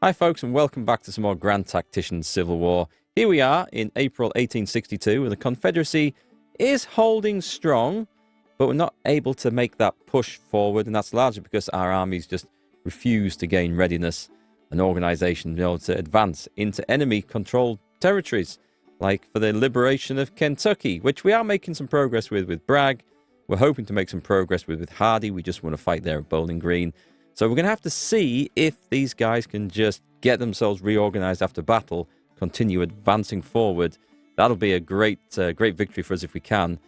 Hi folks, and welcome back to some more Grand Tactician Civil War. Here we are in April 1862, and the Confederacy is holding strong, but we're not able to make that push forward, and that's largely because our armies just refuse to gain readiness and organization in order to advance into enemy-controlled territories, like for the liberation of Kentucky, which we are making some progress with Bragg. We're hoping to make some progress with Hardee. We just want to fight there at Bowling Green. So we're going to have to see if these guys can just get themselves reorganized after battle, continue advancing forward. That'll be a great victory for us if we can.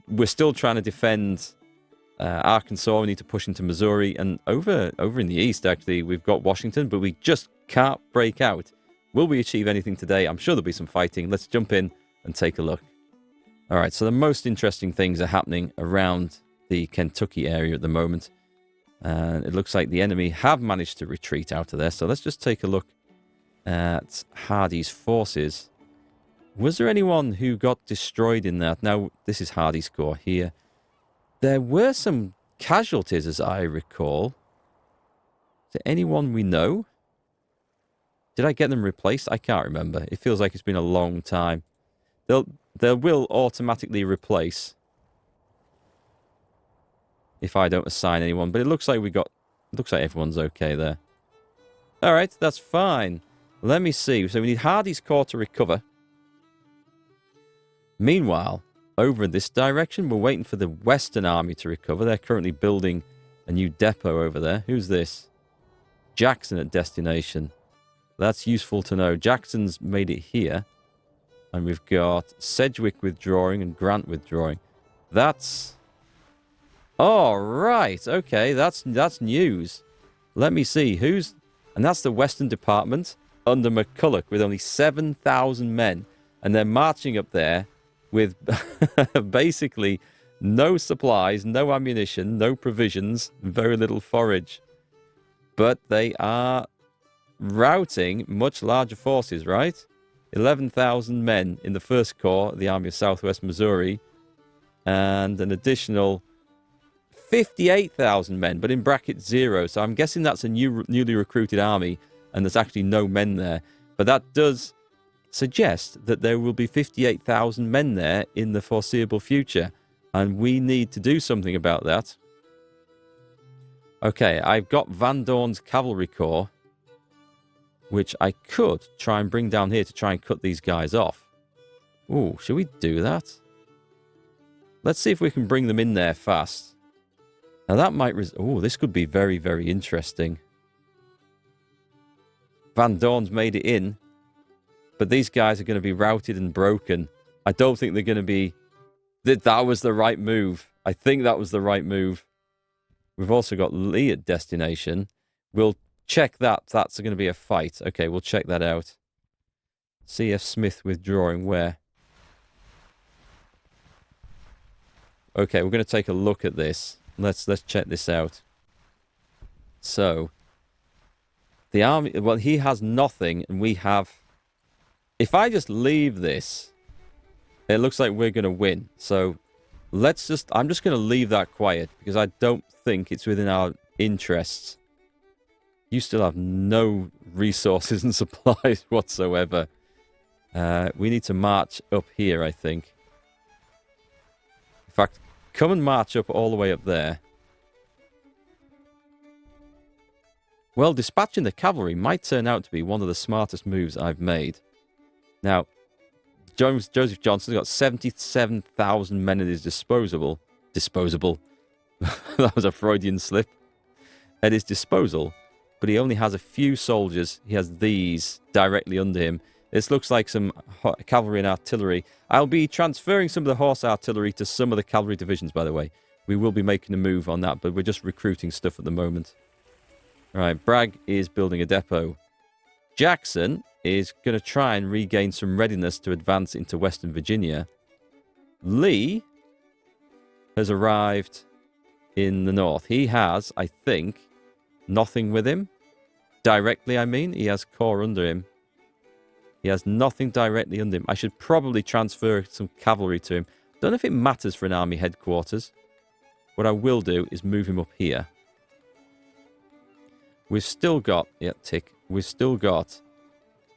We're still trying to defend Arkansas. We need to push into Missouri. And over in the east, actually, we've got Washington, but we just can't break out. Will we achieve anything today? I'm sure there'll be some fighting. Let's jump in and take a look. All right, so the most interesting things are happening around the Kentucky area at the moment. And it looks like the enemy have managed to retreat out of there. So let's just take a look at Hardee's forces. Was there anyone who got destroyed in that? Now, this is Hardee's corps here. There were some casualties, as I recall. Is there anyone we know? Did I get them replaced? I can't remember. It feels like it's been a long time. They will automatically replace if I don't assign anyone, but it looks like everyone's okay there. All right, that's fine. Let me see. So we need Hardee's corps to recover. Meanwhile, over in this direction, we're waiting for the Western Army to recover. They're currently building a new depot over there. Who's this? Jackson at destination. That's useful to know. Jackson's made it here. And we've got Sedgwick withdrawing and Grant withdrawing. That's... Oh, right. Okay, that's news. Let me see. Who's... And that's the Western Department under McCulloch with only 7,000 men. And they're marching up there with basically no supplies, no ammunition, no provisions, very little forage. But they are routing much larger forces, right? 11,000 men in the 1st Corps, the Army of Southwest Missouri, and an additional 58,000 men, but in bracket 0. So I'm guessing that's a newly recruited army, and there's actually no men there. But that does suggest that there will be 58,000 men there in the foreseeable future, and we need to do something about that. Okay, I've got Van Dorn's Cavalry Corps, which I could try and bring down here to try and cut these guys off. Ooh, should we do that? Let's see if we can bring them in there fast. Now that might... Oh, this could be very, very interesting. Van Dorn's made it in, but these guys are going to be routed and broken. I don't think they're going to be... That was the right move. I think that was the right move. We've also got Lee at destination. We'll check that. That's going to be a fight. Okay, we'll check that out. C.F. Smith withdrawing where? Okay, we're going to take a look at this. Let's check this out. So, the army... Well, he has nothing, and we have... If I just leave this, it looks like we're going to win. So, let's just... I'm just going to leave that quiet, because I don't think it's within our interests. You still have no resources and supplies whatsoever. We need to march up here, I think. In fact, come and march up all the way up there. Well, dispatching the cavalry might turn out to be one of the smartest moves I've made. Now, Joseph Johnson's got 77,000 men at his disposal. That was a Freudian slip. At his disposal. But he only has a few soldiers. He has these directly under him. This looks like some cavalry and artillery. I'll be transferring some of the horse artillery to some of the cavalry divisions, by the way. We will be making a move on that, but we're just recruiting stuff at the moment. All right, Bragg is building a depot. Jackson is going to try and regain some readiness to advance into Western Virginia. Lee has arrived in the north. He has, I think, nothing with him. Directly, I mean. He has corps under him. He has nothing directly under him. I should probably transfer some cavalry to him. Don't know if it matters for an army headquarters. What I will do is move him up here. We've still got... Yeah, tick. we've still got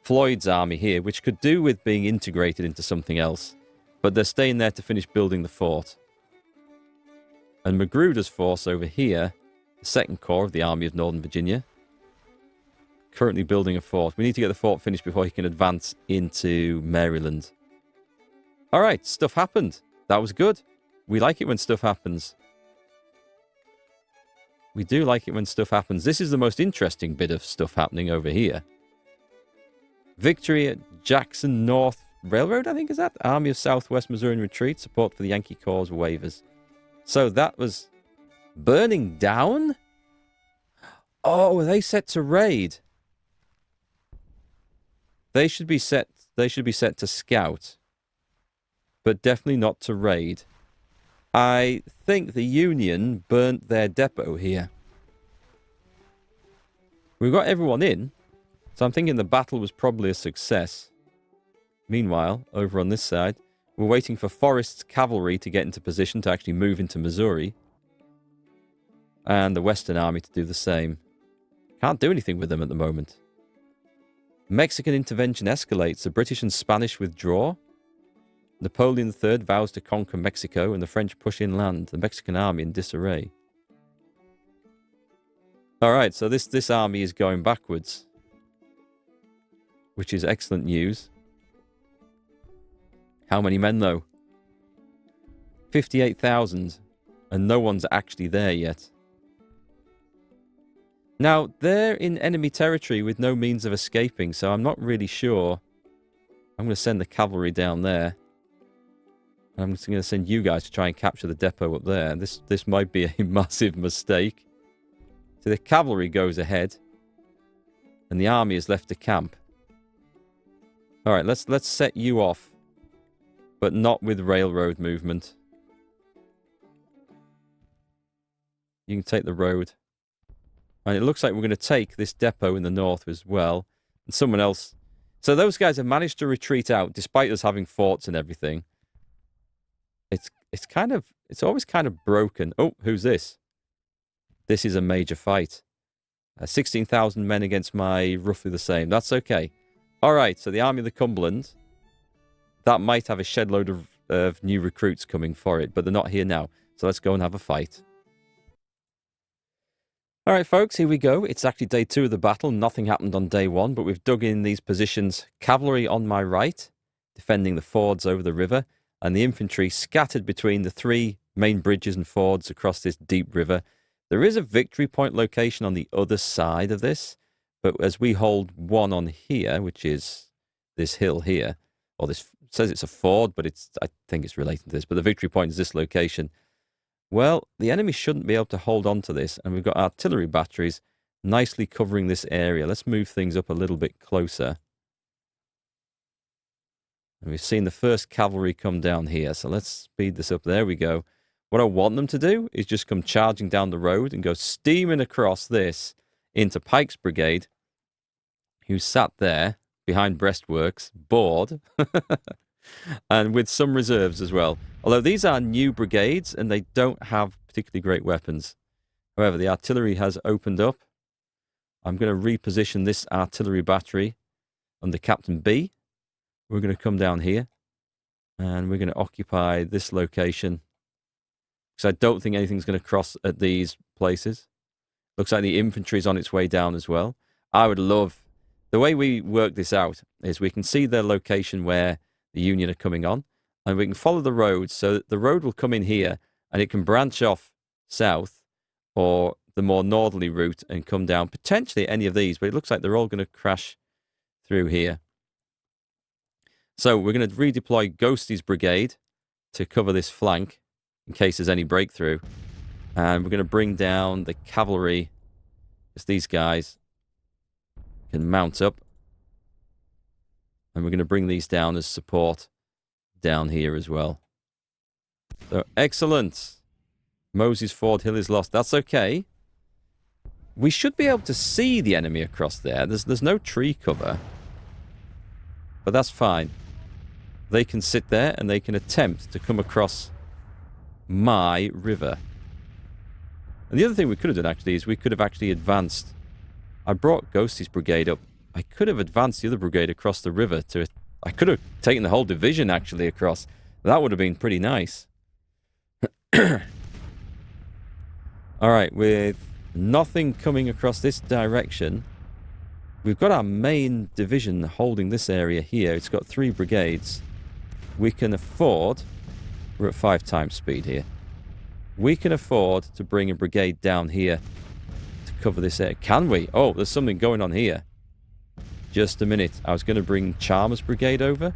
Floyd's army here, which could do with being integrated into something else. But they're staying there to finish building the fort. And Magruder's force over here, the 2nd Corps of the Army of Northern Virginia, currently building a fort. We need to get the fort finished before he can advance into Maryland. All right, stuff happened. That was good. We like it when stuff happens. We do like it when stuff happens. This is the most interesting bit of stuff happening over here. Victory at Jackson North Railroad, I think is that? Army of Southwest Missouri in retreat. Support for the Yankee cause waivers. So that was burning down? Oh, are they set to raid? They should be set to scout. But definitely not to raid. I think the Union burnt their depot here. We've got everyone in, so I'm thinking the battle was probably a success. Meanwhile, over on this side, we're waiting for Forrest's cavalry to get into position to actually move into Missouri. And the Western Army to do the same. Can't do anything with them at the moment. Mexican intervention escalates. The British and Spanish withdraw. Napoleon III vows to conquer Mexico and the French push inland. The Mexican army in disarray. Alright, so this army is going backwards. Which is excellent news. How many men, though? 58,000. And no one's actually there yet. Now, they're in enemy territory with no means of escaping, so I'm not really sure. I'm going to send the cavalry down there. I'm just going to send you guys to try and capture the depot up there. This might be a massive mistake. So the cavalry goes ahead. And the army is left to camp. Alright, let's set you off. But not with railroad movement. You can take the road. And it looks like we're going to take this depot in the north as well. And someone else. So those guys have managed to retreat out despite us having forts and everything. It's always kind of broken. Oh, who's this? This is a major fight. 16,000 men against my roughly the same. That's okay. All right, so the Army of the Cumberland. That might have a shed load of new recruits coming for it, but they're not here now. So let's go and have a fight. All right, folks, here we go. It's actually day 2 of the battle. Nothing happened on day 1, but we've dug in these positions. Cavalry on my right, defending the fords over the river, and the infantry scattered between the 3 main bridges and fords across this deep river. There is a victory point location on the other side of this, but as we hold one on here, which is this hill here, or this says it's a ford, but I think it's related to this, but the victory point is this location. Well, the enemy shouldn't be able to hold on to this, and we've got artillery batteries nicely covering this area. Let's move things up a little bit closer. And we've seen the first cavalry come down here, so let's speed this up. There we go. What I want them to do is just come charging down the road and go steaming across this into Pike's brigade, who sat there behind breastworks, bored, and with some reserves as well. Although these are new brigades and they don't have particularly great weapons. However, the artillery has opened up. I'm going to reposition this artillery battery under Captain B. We're going to come down here and we're going to occupy this location because I don't think anything's going to cross at these places. Looks like the infantry's on its way down as well. I would love... The way we work this out is we can see the location where the Union are coming on, and we can follow the road so that the road will come in here and it can branch off south or the more northerly route and come down potentially any of these, but it looks like they're all going to crash through here. So we're going to redeploy Ghosty's brigade to cover this flank in case there's any breakthrough. And we're going to bring down the cavalry as these guys can mount up. And we're going to bring these down as support down here as well. So, excellent. Moses Ford Hill is lost. That's okay. We should be able to see the enemy across there. There's no tree cover. But that's fine. They can sit there and they can attempt to come across my river. And the other thing we could have done actually is we could have actually advanced I brought Ghosty's brigade up. I could have advanced the other brigade across the river to... I could have taken the whole division, actually, across. That would have been pretty nice. Alright, with nothing coming across this direction, we've got our main division holding this area here. It's got 3 brigades. We can afford... We're at 5 times speed here. We can afford to bring a brigade down here to cover this area. Can we? Oh, there's something going on here. Just a minute. I was going to bring Chalmers' brigade over.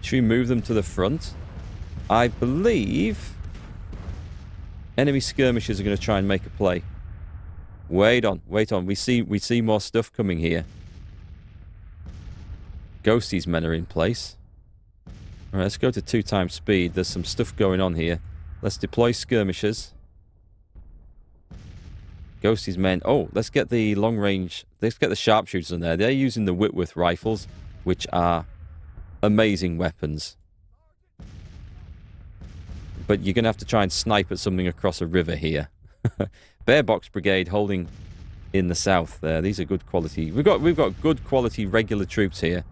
Should we move them to the front? I believe enemy skirmishers are going to try and make a play. Wait on, wait on. We see more stuff coming here. Ghosty's men are in place. Alright, let's go to 2 times speed. There's some stuff going on here. Let's deploy skirmishers. Ghosty's men. Oh, let's get the long range. Let's get the sharpshooters in there. They're using the Whitworth rifles, which are amazing weapons. But you're going to have to try and snipe at something across a river here. Bearbox Brigade holding in the south there. These are good quality. We've got good quality regular troops here.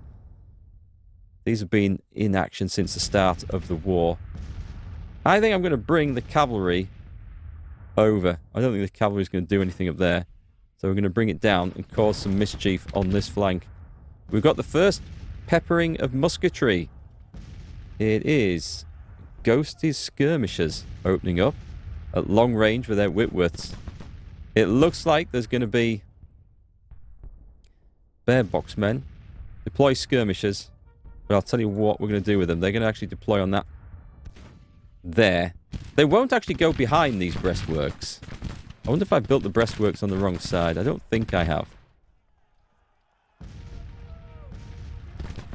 These have been in action since the start of the war. I think I'm going to bring the cavalry over. I don't think the cavalry is going to do anything up there. So we're going to bring it down and cause some mischief on this flank. We've got the first peppering of musketry. It is Ghosty's skirmishers opening up at long range with their Whitworths. It looks like there's going to be Bearbox men. Deploy skirmishers. But I'll tell you what we're going to do with them. They're going to actually deploy on that there. They won't actually go behind these breastworks. I wonder if I built the breastworks on the wrong side. I don't think I have.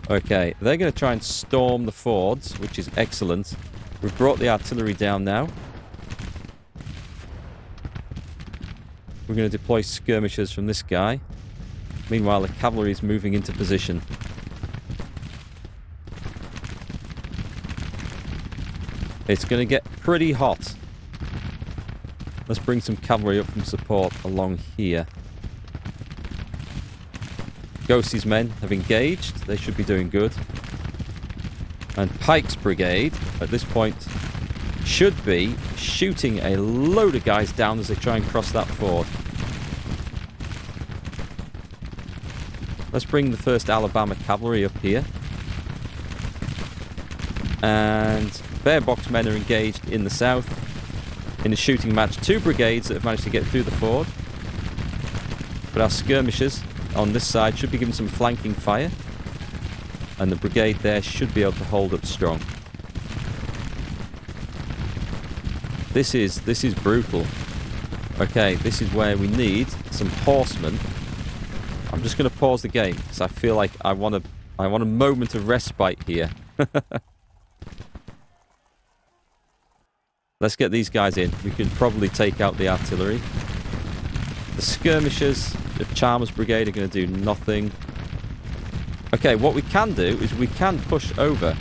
Okay, they're going to try and storm the fords, which is excellent. We've brought the artillery down now. We're going to deploy skirmishers from this guy. Meanwhile, the cavalry is moving into position. It's going to get pretty hot. Let's bring some cavalry up from support along here. Ghosty's men have engaged. They should be doing good. And Pike's brigade, at this point, should be shooting a load of guys down as they try and cross that ford. Let's bring the 1st Alabama Cavalry up here. And Bearbox men are engaged in the south in a shooting match. 2 brigades that have managed to get through the ford. But our skirmishers on this side should be given some flanking fire. And the brigade there should be able to hold up strong. This is brutal. Okay, this is where we need some horsemen. I'm just going to pause the game because I feel like I want a moment of respite here. Let's get these guys in. We can probably take out the artillery. The skirmishers of Chalmers' brigade are going to do nothing. Okay, what we can do is we can push over.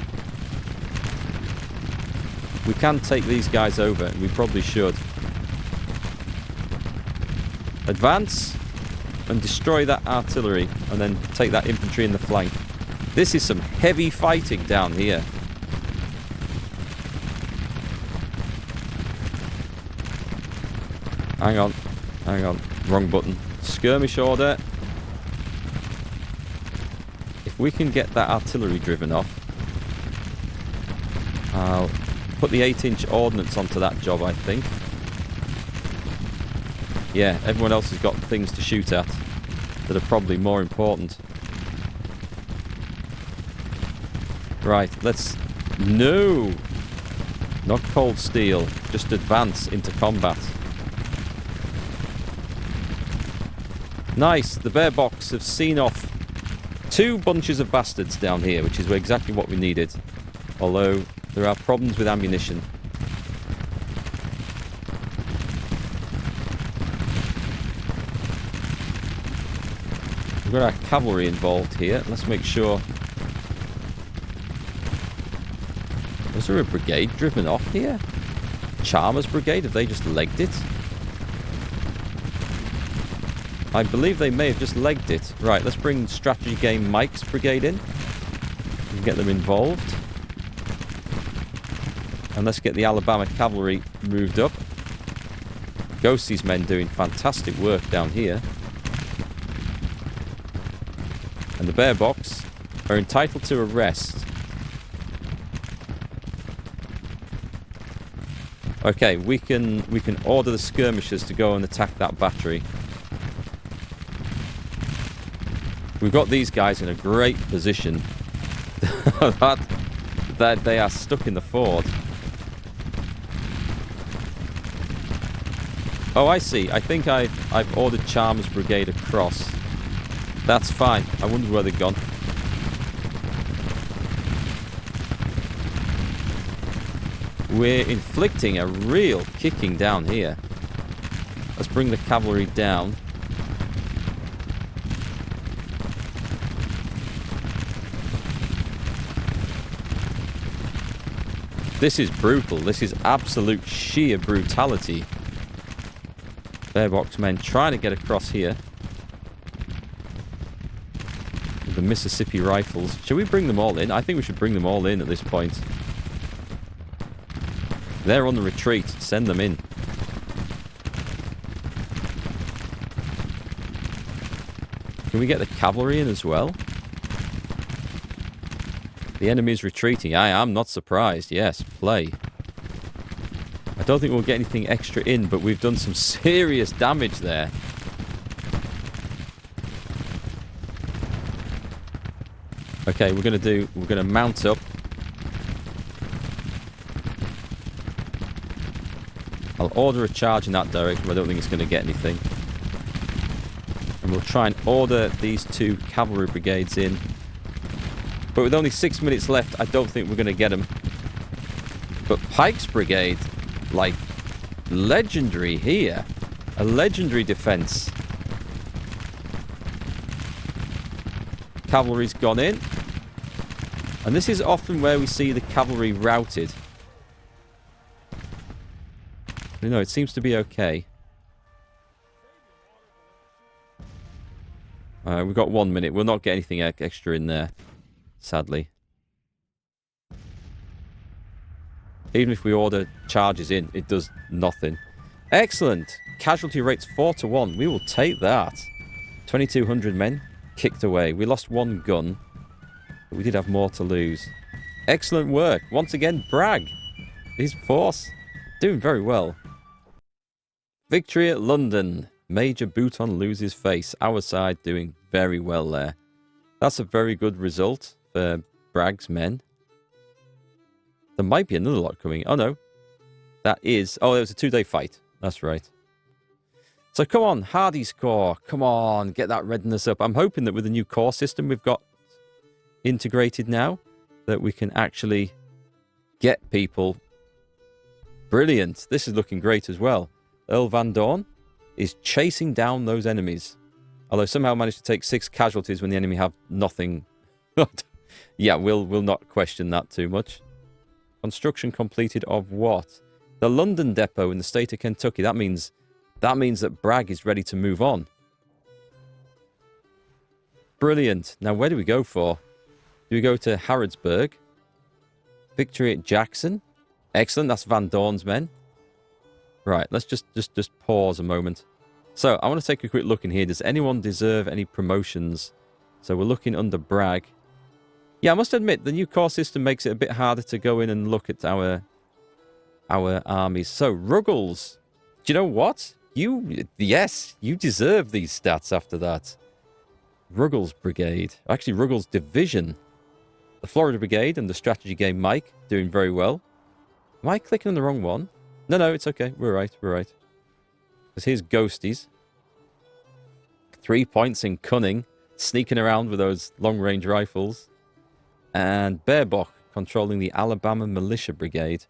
We can take these guys over, and we probably should. Advance and destroy that artillery, and then take that infantry in the flank. This is some heavy fighting down here. Hang on. Wrong button. Skirmish order. If we can get that artillery driven off, I'll put the 8-inch ordnance onto that job, I think. Yeah, everyone else has got things to shoot at that are probably more important. Right, let's... No! Not cold steel. Just advance into combat. Nice. The Bearbox have seen off 2 bunches of bastards down here, which is exactly what we needed. Although, there are problems with ammunition. We've got our cavalry involved here. Let's make sure... Was there a brigade driven off here? Chalmers' brigade? Have they just legged it? I believe they may have just legged it. Right, let's bring Strategy Game Mike's brigade in. We can get them involved. And let's get the Alabama cavalry moved up. Ghosty's men doing fantastic work down here. And the Bear Box are entitled to a rest. Okay, we can order the skirmishers to go and attack that battery. We've got these guys in a great position. that they are stuck in the ford. Oh, I see. I think I've ordered Chalmers' brigade across. That's fine. I wonder where they've gone. We're inflicting a real kicking down here. Let's bring the cavalry down. This is brutal. This is absolute sheer brutality. Bearbox men trying to get across here. With the Mississippi rifles. Should we bring them all in? I think we should bring them all in at this point. They're on the retreat. Send them in. Can we get the cavalry in as well? The enemy is retreating. I am not surprised. Yes, play. I don't think we'll get anything extra in, but we've done some serious damage there. Okay, we're gonna mount up. I'll order a charge in that direction, but I don't think it's going to get anything. And we'll try and order these two cavalry brigades in. But with only 6 minutes left, I don't think we're going to get them. But Pike's brigade, like, legendary here. A legendary defense. Cavalry's gone in. And this is often where we see the cavalry routed. No, it seems to be okay. We've got 1 minute. We'll not get anything extra in there, sadly. Even if we order charges in, it does nothing. Excellent. Casualty rates 4-1. We will take that. 2,200 men kicked away. We lost 1 gun, but we did have more to lose. Excellent work. Once again, Bragg. His force doing very well. Victory at London. Major Bouton loses face. Our side doing very well there. That's a very good result for Bragg's men. There might be another lot coming. Oh, no. That is... Oh, it was a 2-day fight. That's right. So come on, Hardy's Corps. Come on, get that readiness up. I'm hoping that with the new corps system we've got integrated now, that we can actually get people. Brilliant. This is looking great as well. Earl Van Dorn is chasing down those enemies. Although somehow managed to take 6 casualties when the enemy have nothing. Yeah, we'll not question that too much. Construction completed of what? The London depot in the state of Kentucky. That means that Bragg is ready to move on. Brilliant. Now where do we go for? Do we go to Harrodsburg? Victory at Jackson. Excellent. That's Van Dorn's men. Right, let's just pause a moment. So, I want to take a quick look in here. Does anyone deserve any promotions? So, we're looking under Bragg. Yeah, I must admit, the new corps system makes it a bit harder to go in and look at our armies. So, Ruggles. Do you know what? Yes, you deserve these stats after that. Ruggles Brigade. Actually, Ruggles Division. The Florida Brigade and the Strategy Game Mike doing very well. Am I clicking on the wrong one? No, it's okay. We're right. Because here's Ghosties. 3 points in cunning. Sneaking around with those long-range rifles. And Bearbach controlling the Alabama Militia Brigade.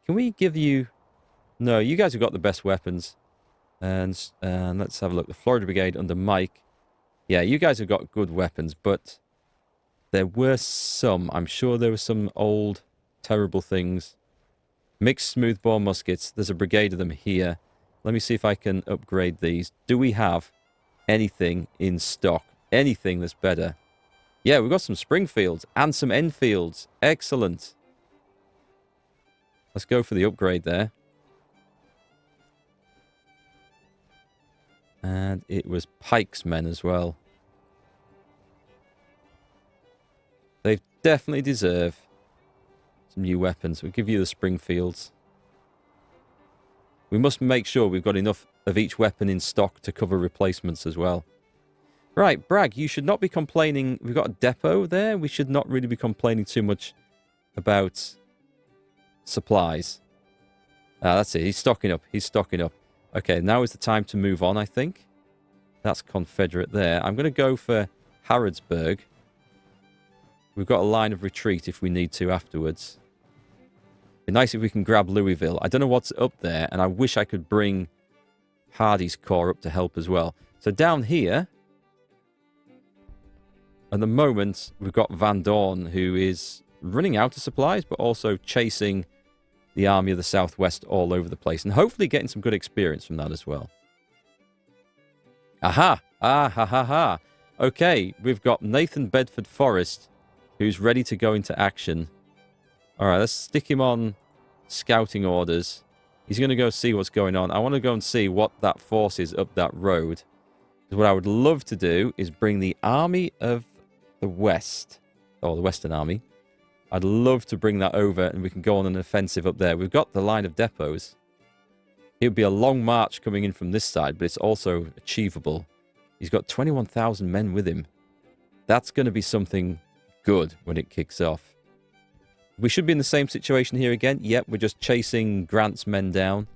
Can we give you... No, you guys have got the best weapons. And let's have a look. The Florida Brigade under Mike. Yeah, you guys have got good weapons, but there were some. I'm sure there were some old, terrible things. Mixed smoothbore muskets. There's a brigade of them here. Let me see if I can upgrade these. Do we have anything in stock. Anything that's better. Yeah, we've got some Springfields and some Enfields. Excellent. Let's go for the upgrade there. And it was Pike's men as well. They definitely deserve some new weapons. We'll give you the Springfields. We must make sure we've got enough of each weapon in stock to cover replacements as well. Right, Bragg, you should not be complaining. We've got a depot there. We should not really be complaining too much about supplies. That's it. He's stocking up. He's stocking up. Okay, now is the time to move on, I think. That's Confederate there. I'm going to go for Harrodsburg. We've got a line of retreat if we need to afterwards. It'd be nice if we can grab Louisville. I don't know what's up there, and I wish I could bring Hardy's Corps up to help as well. So down here, at the moment, we've got Van Dorn, who is running out of supplies, but also chasing the Army of the Southwest all over the place, and hopefully getting some good experience from that as well. Aha! Ah, ha, ha, ha. Okay, we've got Nathan Bedford Forrest, who's ready to go into action. All right, let's stick him on scouting orders. He's going to go see what's going on. I want to go and see what that force is up that road. Because what I would love to do is bring the Army of the West, or the Western Army. I'd love to bring that over and we can go on an offensive up there. We've got the line of depots. It would be a long march coming in from this side, but it's also achievable. He's got 21,000 men with him. That's going to be something good when it kicks off. We should be in the same situation here again. Yep, we're just chasing Grant's men down.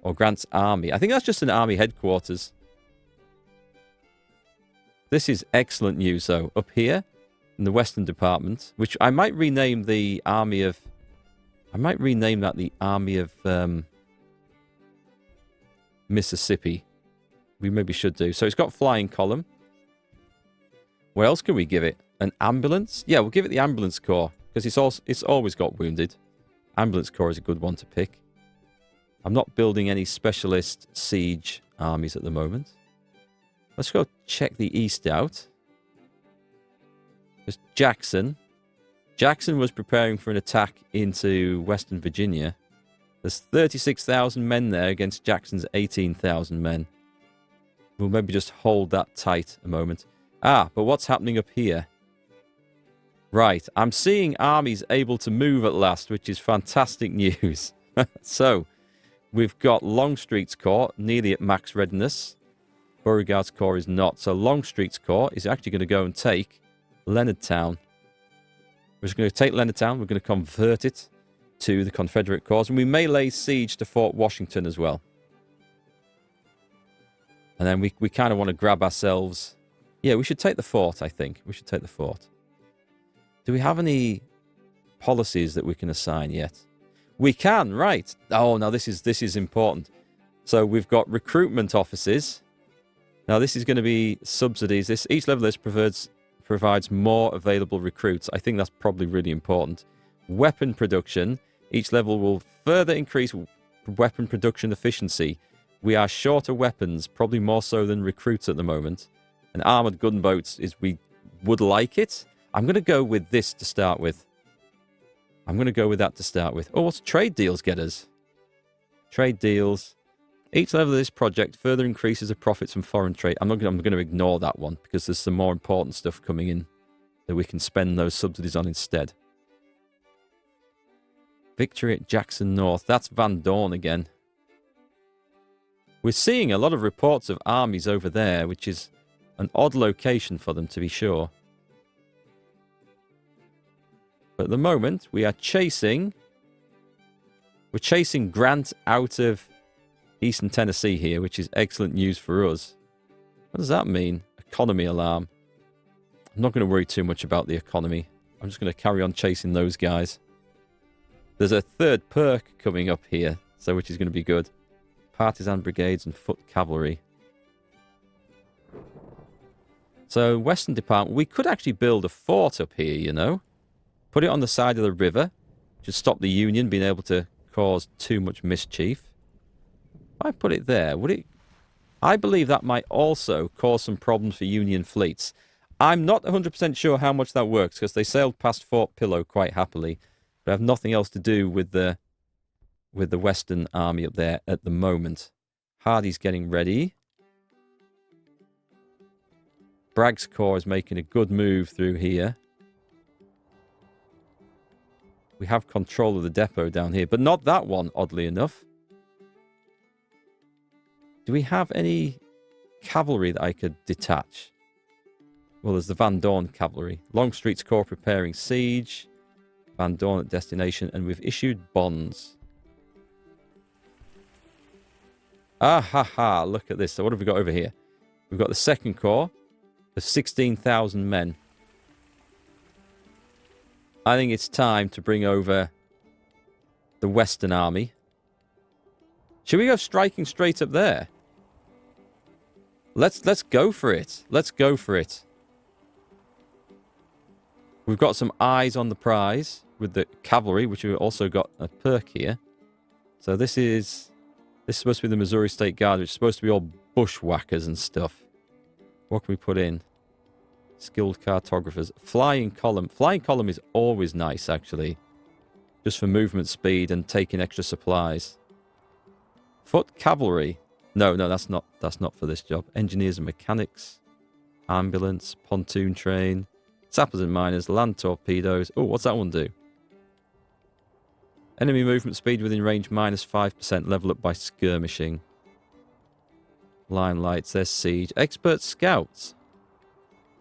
Or Grant's army. I think that's just an army headquarters. This is excellent news, though. Up here, in the Western Department, which I might rename the Army of... I might rename that the Army of Mississippi. We maybe should do. So it's got flying column. What else can we give it? An ambulance? Yeah, we'll give it the ambulance corps. Because it's always got wounded. Ambulance corps is a good one to pick. I'm not building any specialist siege armies at the moment. Let's go check the east out. There's Jackson. Jackson was preparing for an attack into Western Virginia. There's 36,000 men there against Jackson's 18,000 men. We'll maybe just hold that tight a moment. Ah, but what's happening up here? Right, I'm seeing armies able to move at last, which is fantastic news. So, we've got Longstreet's Corps nearly at max readiness. Beauregard's Corps is not. So Longstreet's Corps is actually going to go and take Leonardtown. We're just going to take Leonardtown. We're going to convert it to the Confederate cause. And we may lay siege to Fort Washington as well. And then we kind of want to grab ourselves... Yeah, we should take the fort, I think. We should take the fort. Do we have any policies that we can assign yet? We can, right. Oh, now this is important. So we've got recruitment offices. Now this is going to be subsidies. Each level of this provides more available recruits. I think that's probably really important. Weapon production. Each level will further increase weapon production efficiency. We are short of weapons, probably more so than recruits at the moment. And armored gunboats is we would like it. I'm going to go with this to start with. I'm going to go with that to start with. Oh, what's trade deals get us? Trade deals. Each level of this project further increases the profits from foreign trade. I'm going to ignore that one because there's some more important stuff coming in that we can spend those subsidies on instead. Victory at Jackson North. That's Van Dorn again. We're seeing a lot of reports of armies over there, which is an odd location for them to be sure. But at the moment, we are chasing... We're chasing Grant out of Eastern Tennessee here, which is excellent news for us. What does that mean? Economy alarm. I'm not going to worry too much about the economy. I'm just going to carry on chasing those guys. There's a third perk coming up here, so which is going to be good. Partisan brigades and foot cavalry. So, Western Department, we could actually build a fort up here, you know. Put it on the side of the river. Just stop the Union being able to cause too much mischief. If I put it there, would it... I believe that might also cause some problems for Union fleets. I'm not 100% sure how much that works, because they sailed past Fort Pillow quite happily, but have nothing else to do with the Western Army up there at the moment. Hardy's getting ready. Bragg's Corps is making a good move through here. We have control of the depot down here, but not that one, oddly enough. Do we have any cavalry that I could detach? Well, there's the Van Dorn cavalry. Longstreet's Corps preparing siege. Van Dorn at destination, and we've issued bonds. Ah ha ha, look at this. So what have we got over here? We've got the Second Corps of 16,000 men. I think it's time to bring over the Western Army. Should we go striking straight up there? Let's go for it. Let's go for it. We've got some eyes on the prize with the cavalry, which we've also got a perk here. So this is supposed to be the Missouri State Guard, which is supposed to be all bushwhackers and stuff. What can we put in? Skilled cartographers. Flying column. Flying column is always nice, actually. Just for movement speed and taking extra supplies. Foot cavalry. No, that's not for this job. Engineers and mechanics. Ambulance. Pontoon train. Sappers and miners. Land torpedoes. Oh, what's that one do? Enemy movement speed within range minus 5%. Level up by skirmishing. Limelights. There's siege. Expert scouts.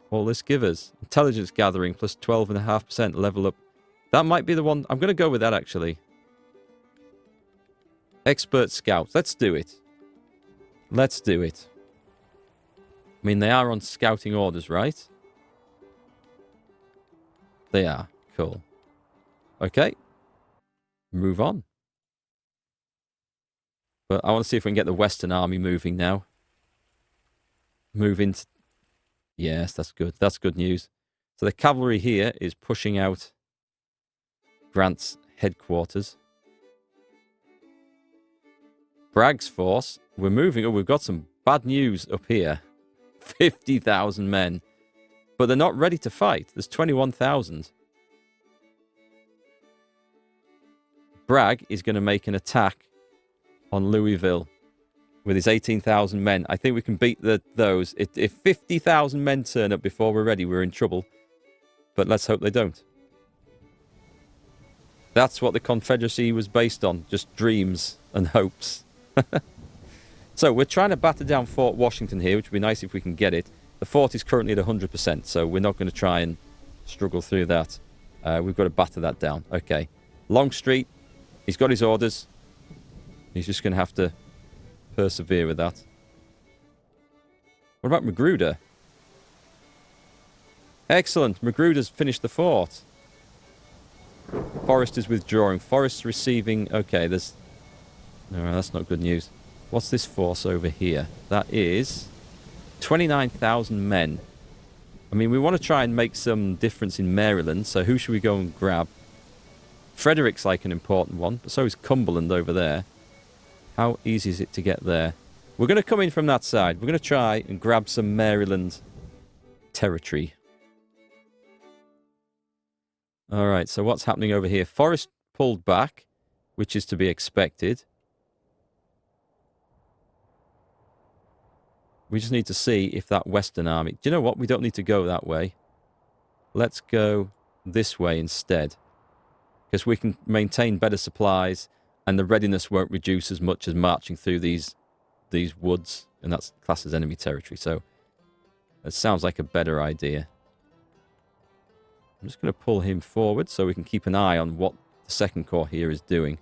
All this give us. Intelligence gathering plus 12.5%. Level up. That might be the one. I'm going to go with that, actually. Expert scouts. Let's do it. Let's do it. I mean, they are on scouting orders, right? They are. Cool. Okay. Move on. But I want to see if we can get the Western Army moving now. Move into... Yes, that's good. That's good news. So the cavalry here is pushing out Grant's headquarters. Bragg's force. We're moving. Oh, we've got some bad news up here. 50,000 men. But they're not ready to fight. There's 21,000. Bragg is going to make an attack on Louisville with his 18,000 men. I think we can beat those. If 50,000 men turn up before we're ready, we're in trouble. But let's hope they don't. That's what the Confederacy was based on. Just dreams and hopes. So we're trying to batter down Fort Washington here, which would be nice if we can get it. The fort is currently at 100%, so we're not going to try and struggle through that. We've got to batter that down. Okay. Longstreet, he's got his orders. He's just going to have to persevere with that. What about Magruder? Excellent. Magruder's finished the fort. Forrest is withdrawing. Forrest's receiving... Okay, there's... No, that's not good news. What's this force over here? That is 29,000 men. I mean, we want to try and make some difference in Maryland, so who should we go and grab? Frederick's like an important one, but so is Cumberland over there. How easy is it to get there? We're going to come in from that side. We're going to try and grab some Maryland territory. Alright, so what's happening over here? Forrest pulled back, which is to be expected. We just need to see if that Western Army... Do you know what? We don't need to go that way. Let's go this way instead. Because we can maintain better supplies and the readiness won't reduce as much as marching through these woods. And that's classed as enemy territory. So that sounds like a better idea. I'm just going to pull him forward so we can keep an eye on what the Second Corps here is doing.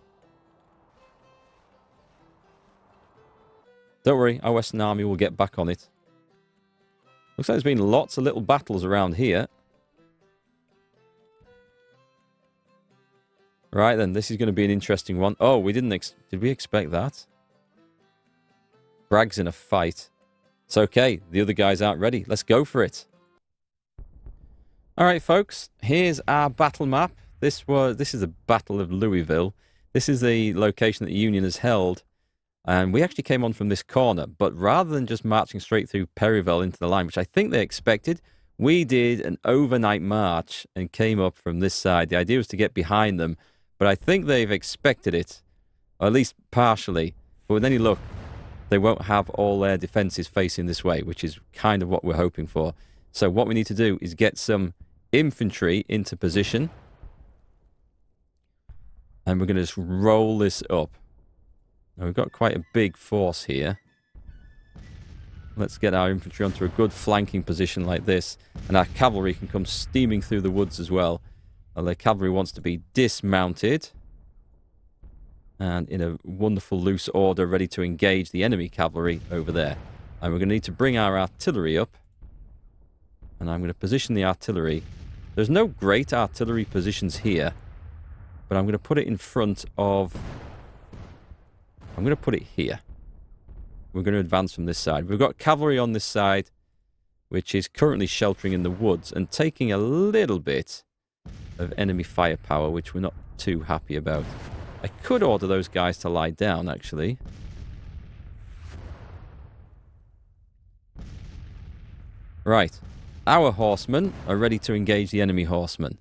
Don't worry, our Western Army will get back on it. Looks like there's been lots of little battles around here. Right then, this is going to be an interesting one. Oh, we didn't... Did we expect that? Bragg's in a fight. It's okay, the other guys aren't ready. Let's go for it. Alright folks, here's our battle map. This is the Battle of Louisville. This is the location that the Union has held And we actually came on from this corner, but rather than just marching straight through Perryville into the line, which I think they expected, we did an overnight march and came up from this side. The idea was to get behind them, but I think they've expected it, or at least partially. But with any luck, they won't have all their defenses facing this way, which is kind of what we're hoping for. So what we need to do is get some infantry into position. And we're going to just roll this up. Now, we've got quite a big force here. Let's get our infantry onto a good flanking position like this. And our cavalry can come steaming through the woods as well. Well, the cavalry wants to be dismounted. And in a wonderful loose order, ready to engage the enemy cavalry over there. And we're going to need to bring our artillery up. And I'm going to position the artillery. There's no great artillery positions here. But I'm going to put it in front of... I'm going to put it here. We're going to advance from this side. We've got cavalry on this side, which is currently sheltering in the woods and taking a little bit of enemy firepower, which we're not too happy about. I could order those guys to lie down, actually. Right. Our horsemen are ready to engage the enemy horsemen.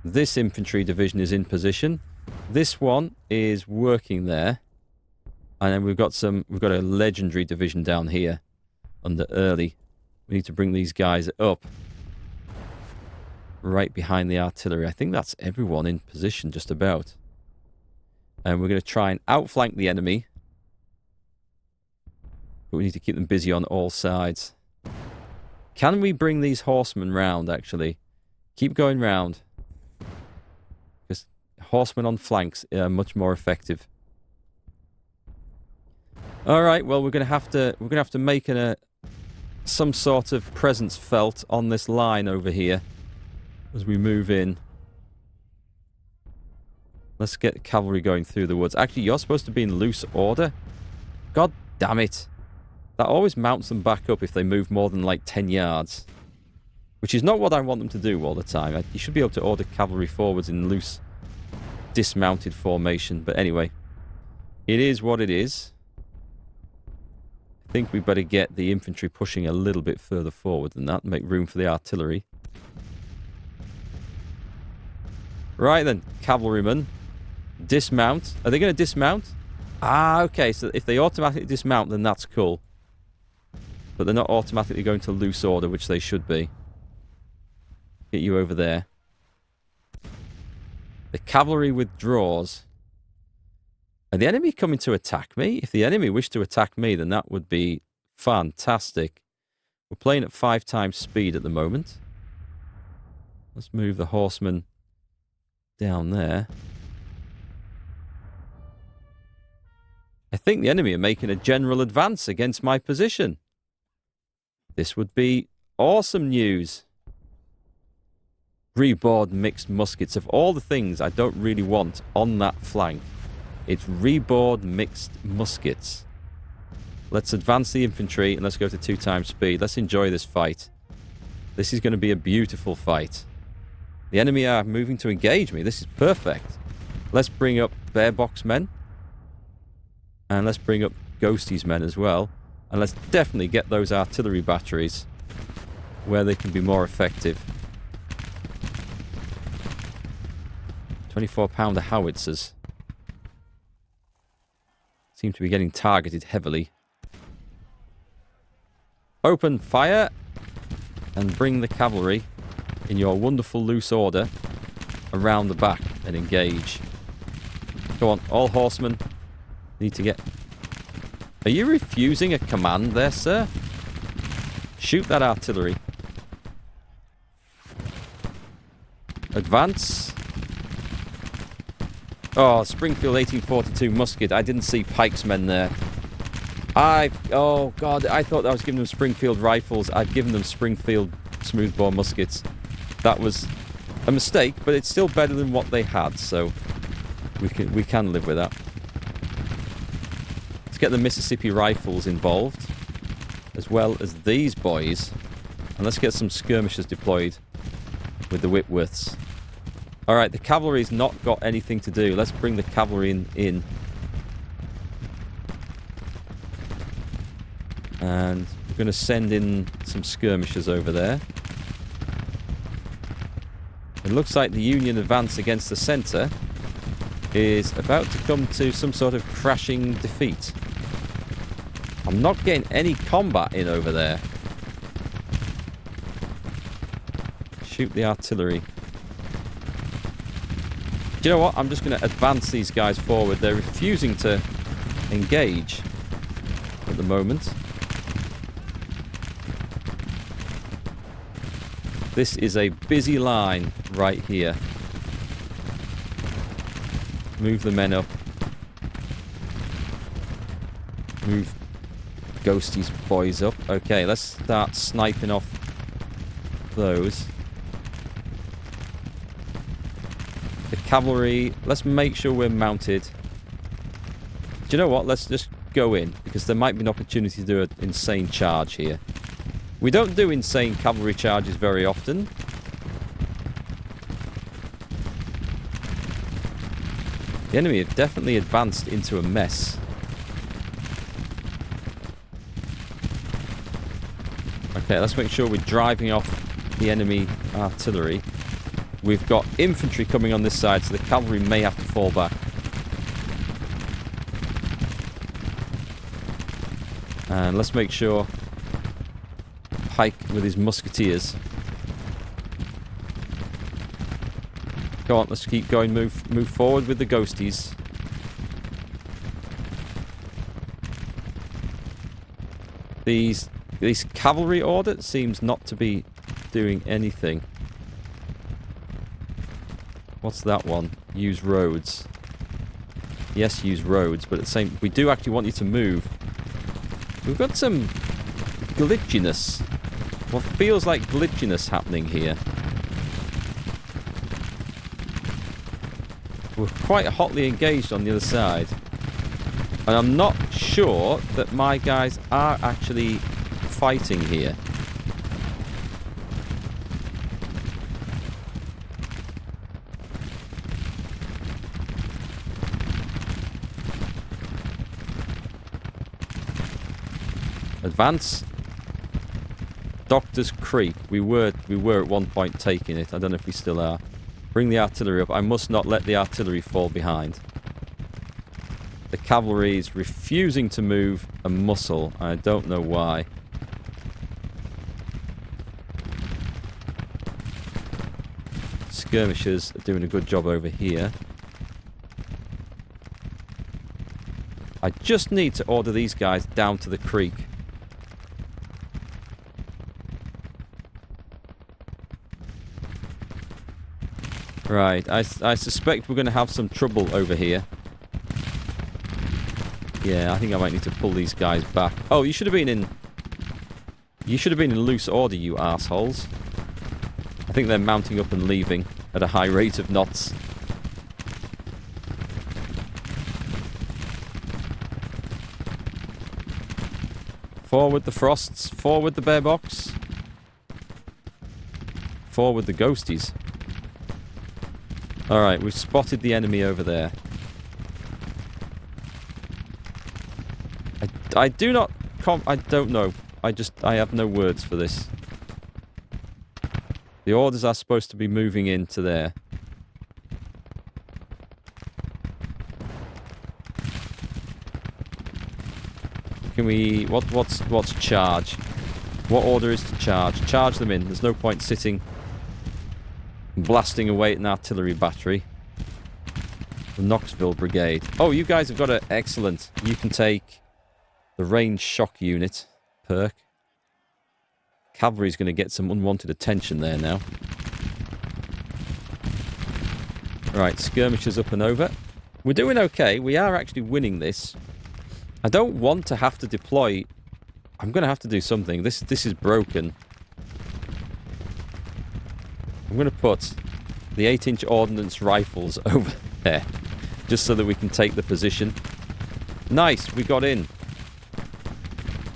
This infantry division is in position. This one is working there. And then we've got a legendary division down here under Early. We need to bring these guys up right behind the artillery. I think that's everyone in position just about. And we're going to try and outflank the enemy. But we need to keep them busy on all sides. Can we bring these horsemen round, actually? Keep going round. Because horsemen on flanks are much more effective. All right, well, we're going to have to make some sort of presence felt on this line over here as we move in. Let's get cavalry going through the woods. Actually, you're supposed to be in loose order. God damn it. That always mounts them back up if they move more than like 10 yards. Which is not what I want them to do all the time. You should be able to order cavalry forwards in loose, dismounted formation. But anyway, it is what it is. I think we better get the infantry pushing a little bit further forward than that and make room for the artillery. Right then, cavalrymen. Dismount. Are they going to dismount? Ah, okay. So if they automatically dismount, then that's cool. But they're not automatically going to loose order, which they should be. Get you over there. The cavalry withdraws. Are the enemy coming to attack me? If the enemy wished to attack me, then that would be fantastic. We're playing at 5 times speed at the moment. Let's move the horsemen down there. I think the enemy are making a general advance against my position. This would be awesome news. Reboard mixed muskets. Of all the things I don't really want on that flank, it's reboard mixed muskets. Let's advance the infantry and let's go to 2 times speed. Let's enjoy this fight. This is going to be a beautiful fight. The enemy are moving to engage me. This is perfect. Let's bring up bear box men. And let's bring up ghosties men as well. And let's definitely get those artillery batteries where they can be more effective. 24-pounder howitzers seem to be getting targeted heavily. Open fire and bring the cavalry in your wonderful loose order around the back and engage. Go on, all horsemen need to get... Are you refusing a command there, sir? Shoot that artillery. Advance. Oh, Springfield 1842 musket. I didn't see Pike's men there. Oh, God, I thought I was giving them Springfield rifles. I'd given them Springfield smoothbore muskets. That was a mistake, but it's still better than what they had, so we can live with that. Let's get the Mississippi rifles involved, as well as these boys. And let's get some skirmishers deployed with the Whitworths. Alright, the cavalry's not got anything to do. Let's bring the cavalry in. And we're going to send in some skirmishers over there. It looks like the Union advance against the centre is about to come to some sort of crashing defeat. I'm not getting any combat in over there. Shoot the artillery. Do you know what? I'm just going to advance these guys forward. They're refusing to engage at the moment. This is a busy line right here. Move the men up. Move Ghosty's boys up. Okay, let's start sniping off those. The cavalry, let's make sure we're mounted. Do you know what? Let's just go in, because there might be an opportunity to do an insane charge here. We don't do insane cavalry charges very often. The enemy have definitely advanced into a mess. Okay, let's make sure we're driving off the enemy artillery. We've got infantry coming on this side, so the cavalry may have to fall back. And let's make sure Pike with his musketeers. Go on, let's keep going. Move forward with the ghosties. These cavalry order seems not to be doing anything. What's that one? Use roads. Yes, use roads, but at the same, we do actually want you to move. We've got some glitchiness. What feels like glitchiness happening here. We're quite hotly engaged on the other side. And I'm not sure that my guys are actually fighting here. Advance. Doctor's Creek. We were at one point taking it. I don't know if we still are. Bring the artillery up. I must not let the artillery fall behind. The cavalry is refusing to move a muscle. I don't know why. Skirmishers are doing a good job over here. I just need to order these guys down to the creek. Right, I suspect we're going to have some trouble over here. Yeah, I think I might need to pull these guys back. Oh, you should have been in... You should have been in loose order, you assholes. I think they're mounting up and leaving at a high rate of knots. Forward the Frosts. Forward the Bear Box. Forward the Ghosties. Alright, we've spotted the enemy over there. I do not... I don't know. I have no words for this. The orders are supposed to be moving into there. Can we... What's charge? What order is to charge? Charge them in. There's no point sitting... blasting away at an artillery battery. The Knoxville Brigade. Oh, you guys have got it. Excellent. You can take the range shock unit perk. Cavalry's going to get some unwanted attention there now. Right, skirmishers up and over. We're doing okay. We are actually winning this. I don't want to have to deploy. I'm going to have to do something. This is broken. I'm going to put the 8-inch ordnance rifles over there, just so that we can take the position. Nice, we got in.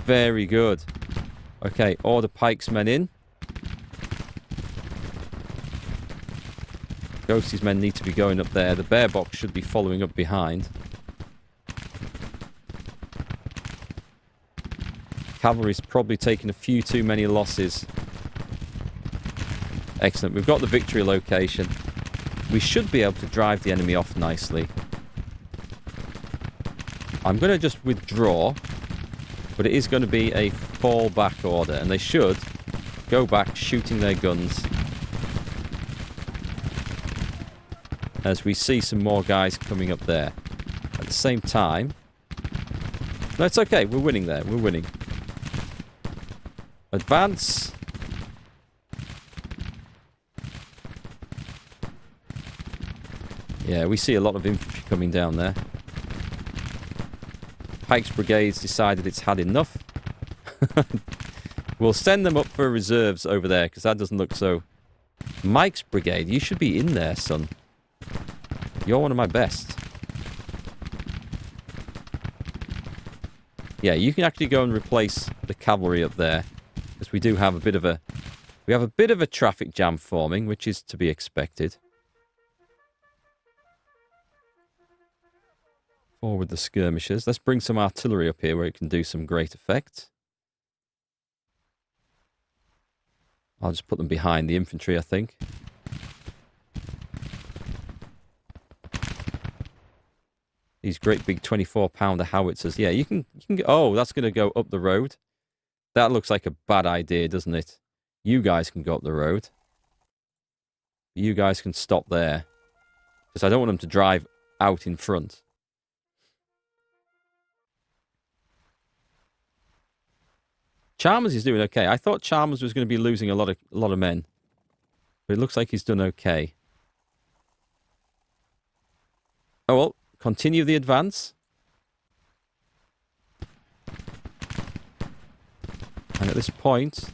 Very good. Okay, order Pike's men in. Ghosty's men need to be going up there. The Bear Box should be following up behind. Cavalry's probably taken a few too many losses. Excellent. We've got the victory location. We should be able to drive the enemy off nicely. I'm going to just withdraw, but it is going to be a fallback order, and they should go back shooting their guns as we see some more guys coming up there. At the same time... No, it's okay. We're winning there. We're winning. Advance. Yeah, we see a lot of infantry coming down there. Pike's Brigade's decided it's had enough. We'll send them up for reserves over there, because that doesn't look so... Mike's Brigade, you should be in there, son. You're one of my best. Yeah, you can actually go and replace the cavalry up there, because we do have a bit of a... We have a bit of a traffic jam forming, which is to be expected. Forward the skirmishers. Let's bring some artillery up here where it can do some great effect. I'll just put them behind the infantry, I think. These great big 24-pounder howitzers. Yeah, you can get... Oh, that's going to go up the road. That looks like a bad idea, doesn't it? You guys can go up the road. You guys can stop there. Because I don't want them to drive out in front. Chalmers is doing okay. I thought Chalmers was going to be losing a lot of men. But it looks like he's done okay. Oh, well. Continue the advance. And at this point...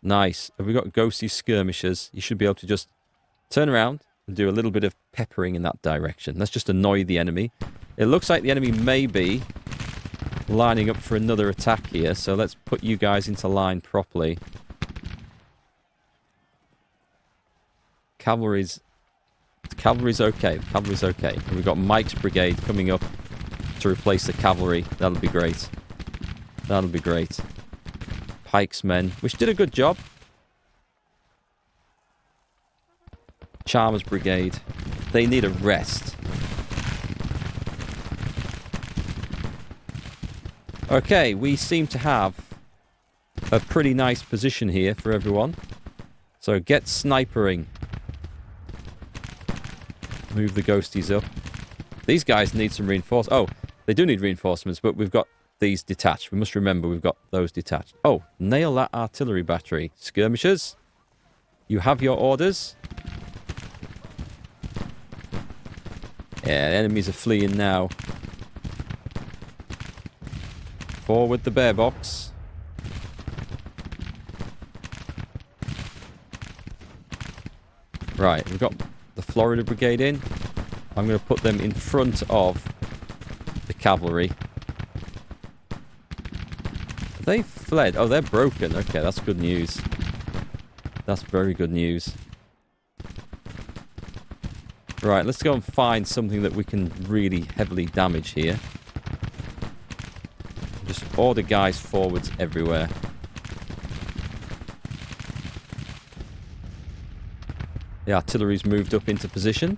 Nice. Have we got ghosty skirmishers? You should be able to just turn around and do a little bit of peppering in that direction. Let's just annoy the enemy. It looks like the enemy may be lining up for another attack here, so let's put you guys into line properly. Cavalry's okay. Cavalry's okay. And we've got Mike's Brigade coming up to replace the cavalry. That'll be great. That'll be great. Pike's men, which did a good job. Chalmers Brigade. They need a rest. Okay, we seem to have a pretty nice position here for everyone. So get snipering. Move the ghosties up. These guys need some reinforcements. Oh, they do need reinforcements, but we've got these detached. We must remember we've got those detached. Oh, nail that artillery battery. Skirmishers, you have your orders. Yeah, the enemies are fleeing now. Forward the bear box. Right, we've got the Florida Brigade in. I'm going to put them in front of the cavalry. They fled. Oh, they're broken. Okay, that's good news. That's very good news. Right, let's go and find something that we can really heavily damage here. Just order guys forwards everywhere. The artillery's moved up into position.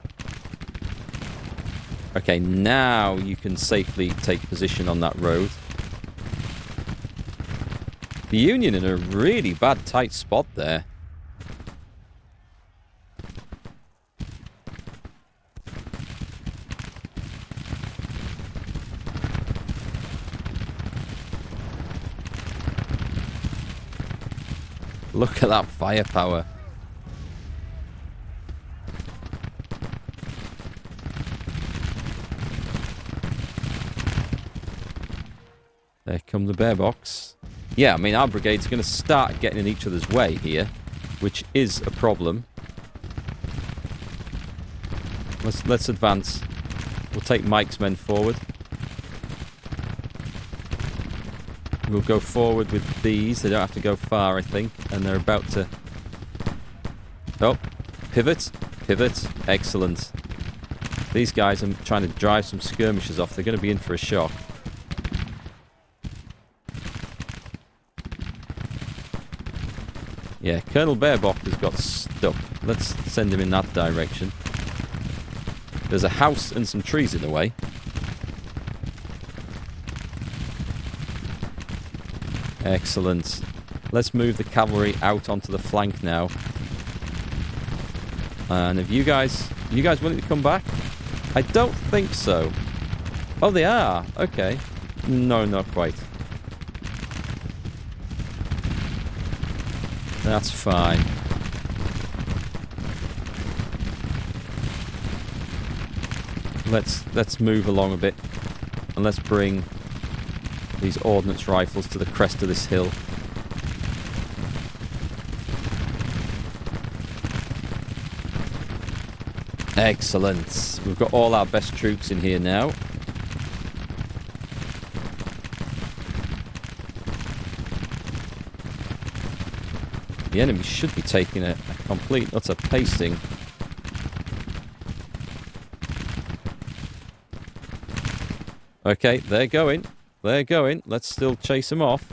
Okay, now you can safely take position on that road. The Union in a really bad tight spot there. Look at that firepower. There come the bear box. Yeah, I mean, our brigade's going to start getting in each other's way here, which is a problem. Let's advance. We'll take Mike's men forward. We'll go forward with these. They don't have to go far, I think. And they're about to... Oh, pivot. Pivot. Excellent. These guys are trying to drive some skirmishers off. They're going to be in for a shock. Yeah, Colonel Baerbock has got stuck. Let's send him in that direction. There's a house and some trees in the way. Excellent. Let's move the cavalry out onto the flank now. And if you guys willing to come back? I don't think so. Oh, they are. Okay. No, not quite. That's fine. Let's move along a bit. And let's bring these ordnance rifles to the crest of this hill. Excellent. We've got all our best troops in here now. The enemy should be taking a complete utter pasting. Okay, they're going. They're going. Let's still chase them off.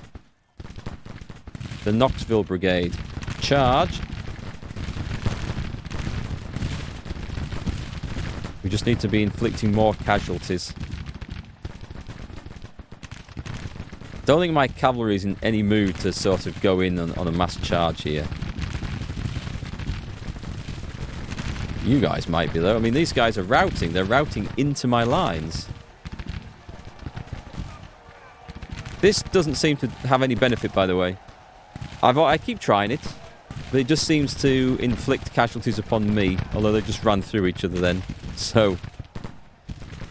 The Markgfl Brigade. Charge. We just need to be inflicting more casualties. Don't think my cavalry is in any mood to sort of go in on a mass charge here. You guys might be, though. I mean, these guys are routing. They're routing into my lines. This doesn't seem to have any benefit, by the way. I keep trying it, but it just seems to inflict casualties upon me, although they just ran through each other then. So,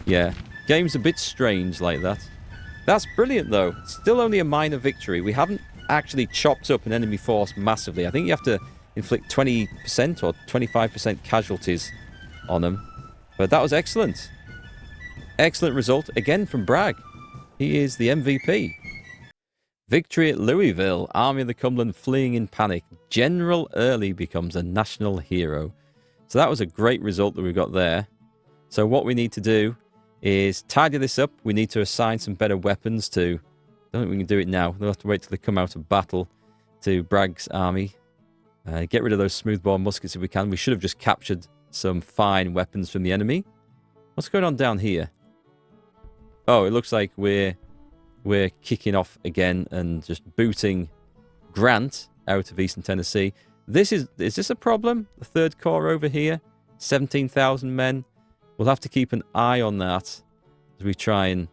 yeah. Game's a bit strange like that. That's brilliant, though. Still only a minor victory. We haven't actually chopped up an enemy force massively. I think you have to inflict 20% or 25% casualties on them. But that was excellent. Excellent result, again, from Bragg. He is the MVP. Victory at Louisville. Army of the Cumberland fleeing in panic. General Early becomes a national hero. So that was a great result that we got there. So what we need to do is tidy this up. We need to assign some better weapons to... I don't think we can do it now. We'll have to wait till they come out of battle to Bragg's army. Get rid of those smoothbore muskets if we can. We should have just captured some fine weapons from the enemy. What's going on down here? Oh, it looks like we're kicking off again and just booting Grant out of Eastern Tennessee. Is this a problem? The Third Corps over here, 17,000 men. We'll have to keep an eye on that as we try and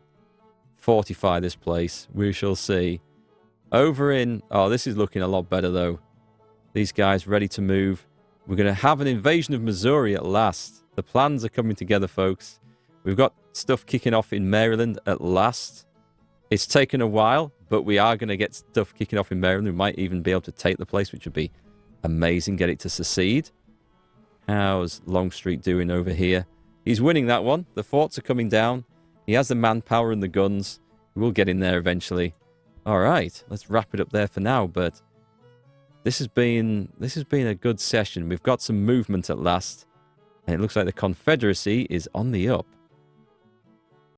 fortify this place. We shall see. Over in... Oh, this is looking a lot better, though. These guys ready to move. We're going to have an invasion of Missouri at last. The plans are coming together, folks. We've got stuff kicking off in Maryland at last. It's taken a while, but we are going to get stuff kicking off in Maryland. We might even be able to take the place, which would be amazing. Get it to secede. How's Longstreet doing over here? He's winning that one. The forts are coming down. He has the manpower and the guns. We'll get in there eventually. All right, let's wrap it up there for now. But this has been a good session. We've got some movement at last. And it looks like the Confederacy is on the up.